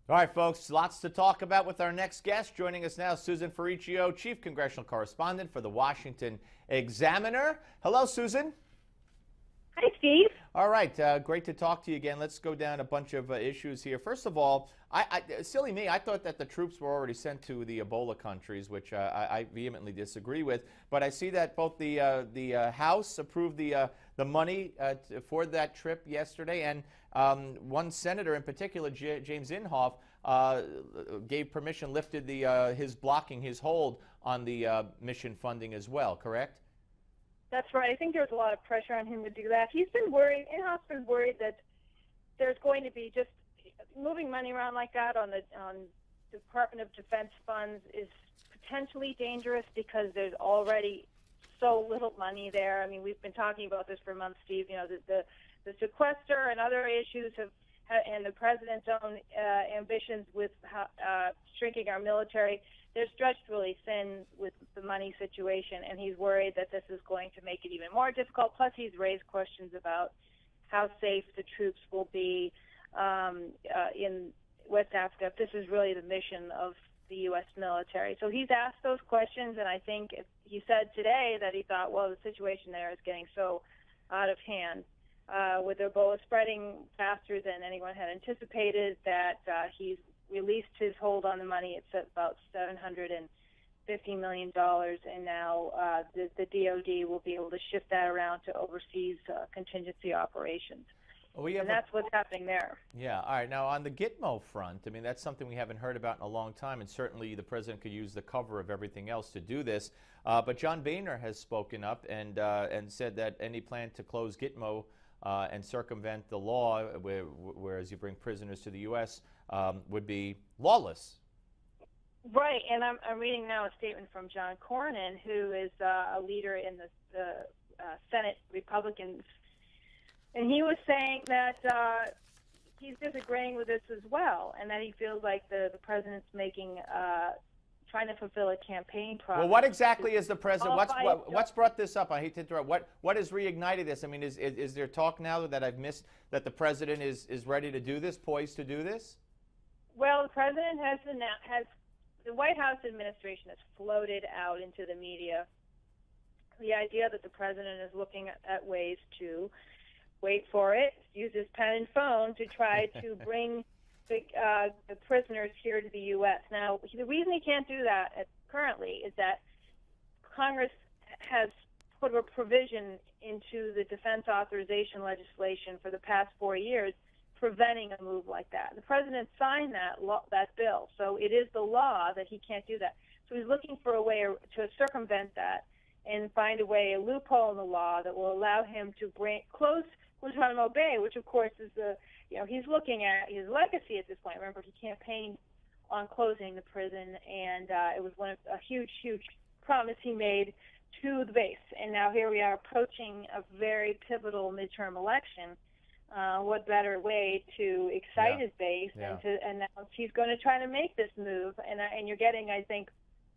All right, folks, lots to talk about with our next guest. Joining us now, Susan Ferrechio, Chief Congressional Correspondent for the Washington Examiner. Hello, Susan. Hi, Steve. All right, great to talk to you again. Let's go down a bunch of issues here. First of all, silly me, I thought that the troops were already sent to the Ebola countries, which I vehemently disagree with. But I see that both the House approved the money for that trip yesterday, and one senator in particular, James Inhofe, gave permission, lifted his blocking his hold on the mission funding as well. Correct? That's right. I think there's a lot of pressure on him to do that. He's been worried, Inhoфe's been worried that there's going to be just moving money around like that on Department of Defense funds is potentially dangerous because there's already so little money there. I mean, we've been talking about this for months, Steve. You know, the sequester and other issues and the president's own ambitions with shrinking our military, they're stretched really thin with the money situation, and he's worried that this is going to make it even more difficult. Plus, he's raised questions about how safe the troops will be in West Africa if this is really the mission of the U.S. military. So he's asked those questions, and I think he said today that he thought, well, the situation there is getting so out of hand with Ebola spreading faster than anyone had anticipated that he's released his hold on the money. It's at about $750 million, and now the DOD will be able to shift that around to overseas contingency operations. Well, and that's what's happening there. Yeah, all right. Now, on the Gitmo front, I mean, that's something we haven't heard about in a long time, and certainly the president could use the cover of everything else to do this. But John Boehner has spoken up and said that any plan to close Gitmo and circumvent the law, whereas you bring prisoners to the U.S., would be lawless. Right, and I'm reading now a statement from John Cornyn, who is a leader in the Senate Republicans, and he was saying that he's disagreeing with this as well, and that he feels like the president's trying to fulfill a campaign promise. Well, what exactly is the president? What's brought this up? I hate to interrupt. What has reignited this? I mean, is there talk now that I've missed that the president is ready to do this, poised to do this? Well, the president the White House administration has floated out into the media the idea that the president is looking at ways to, wait for it, use his pen and phone to try to bring the prisoners here to the U.S. Now, the reason he can't do that currently is that Congress has put a provision into the defense authorization legislation for the past 4 years preventing a move like that. The president signed that bill, so it is the law that he can't do that. So he's looking for a way to circumvent that and find a loophole in the law that will allow him to close Guantanamo Bay, which of course is he's looking at his legacy at this point. Remember, he campaigned on closing the prison, and it was a huge promise he made to the base. And now here we are approaching a very pivotal midterm election. What better way to excite his base and to announce he's going to try to make this move? And you're getting, I think,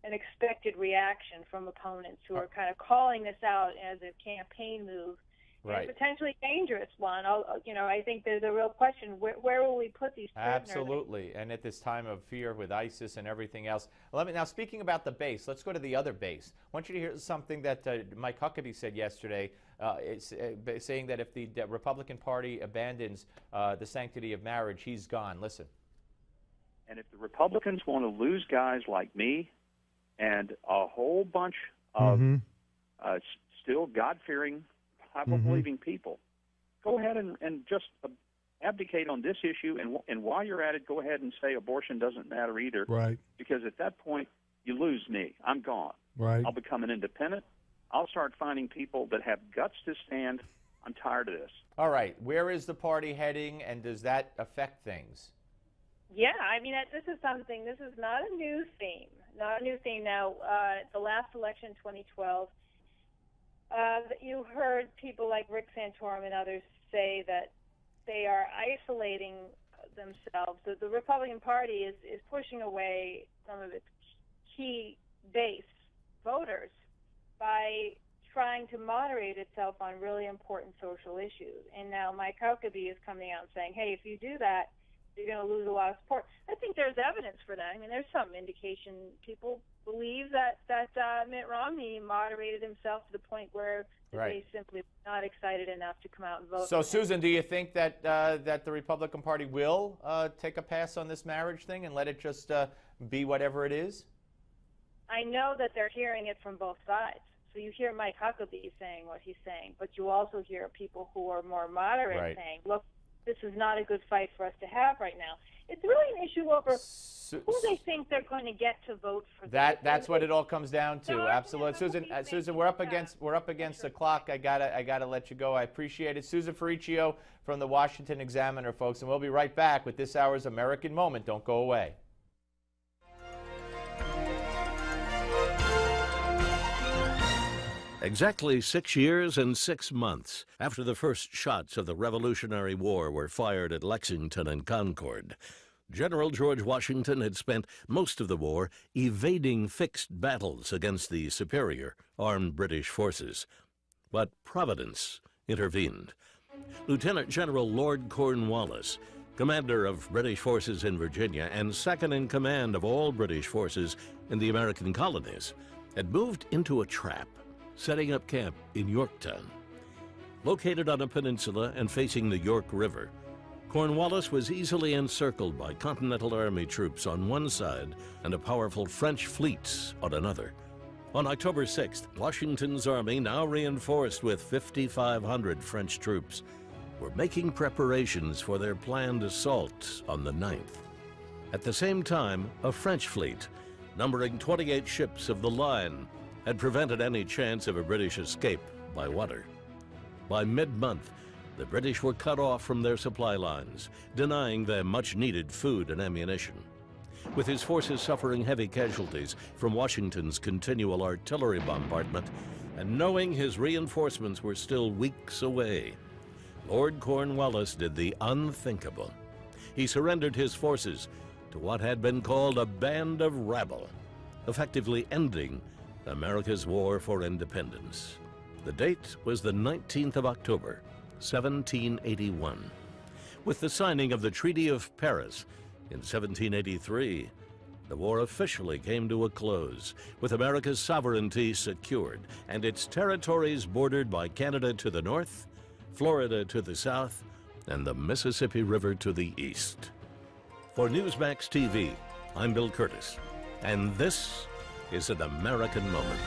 an expected reaction from opponents who are kind of calling this out as a campaign move. Right. A potentially dangerous one. I think there's a real question: where will we put these prisoners? Absolutely, and at this time of fear with ISIS and everything else. Now, speaking about the base, let's go to the other base. I want you to hear something that Mike Huckabee said yesterday, saying that if the Republican Party abandons the sanctity of marriage, he's gone. Listen. And if the Republicans want to lose guys like me and a whole bunch of still God-fearing, Bible-believing people, go ahead and just abdicate on this issue, and while you're at it, go ahead and say abortion doesn't matter either. Right. Because at that point, you lose me. I'm gone. Right. I'll become an independent. I'll start finding people that have guts to stand. I'm tired of this. All right. Where is the party heading, and does that affect things? Yeah, I mean, this is not a new theme. Not a new theme. Now, the last election, 2012, you heard people like Rick Santorum and others say that they are isolating themselves. So the Republican Party is pushing away some of its key base voters by trying to moderate itself on really important social issues. And now Mike Huckabee is coming out and saying, hey, if you do that, you're going to lose a lot of support. I think there's evidence for that. I mean, there's some indication people believe that Mitt Romney moderated himself to the point where they simply were not excited enough to come out and vote. So, Susan, do you think that that the Republican Party will take a pass on this marriage thing and let it just be whatever it is? I know that they're hearing it from both sides. So you hear Mike Huckabee saying what he's saying, but you also hear people who are more moderate saying, look, this is not a good fight for us to have right now. It's really an issue over who they think they're going to get to vote for. That's what it all comes down to. Absolutely, Susan. We're up against the clock. I gotta let you go. I appreciate it, Susan Ferrechio from the Washington Examiner, folks, and we'll be right back with this hour's American Moment. Don't go away. Exactly 6 years and 6 months after the first shots of the Revolutionary War were fired at Lexington and Concord, General George Washington had spent most of the war evading fixed battles against the superior armed British forces. But Providence intervened. Lieutenant General Lord Cornwallis, commander of British forces in Virginia and second in command of all British forces in the American colonies, had moved into a trap, setting up camp in Yorktown. Located on a peninsula and facing the York River, Cornwallis was easily encircled by Continental Army troops on one side and a powerful French fleet on another. On October 6th, Washington's army, now reinforced with 5,500 French troops, were making preparations for their planned assault on the 9th. At the same time, a French fleet, numbering 28 ships of the line, had prevented any chance of a British escape by water. By mid-month, the British were cut off from their supply lines, denying them much-needed food and ammunition. With his forces suffering heavy casualties from Washington's continual artillery bombardment, and knowing his reinforcements were still weeks away, Lord Cornwallis did the unthinkable. He surrendered his forces to what had been called a band of rabble, effectively ending America's war for independence. The date was the 19th of October, 1781. With the signing of the Treaty of Paris in 1783, the war officially came to a close, with America's sovereignty secured and its territories bordered by Canada to the north, Florida to the south, and the Mississippi River to the east. For Newsmax TV, I'm Bill Curtis, and this is an American Moment.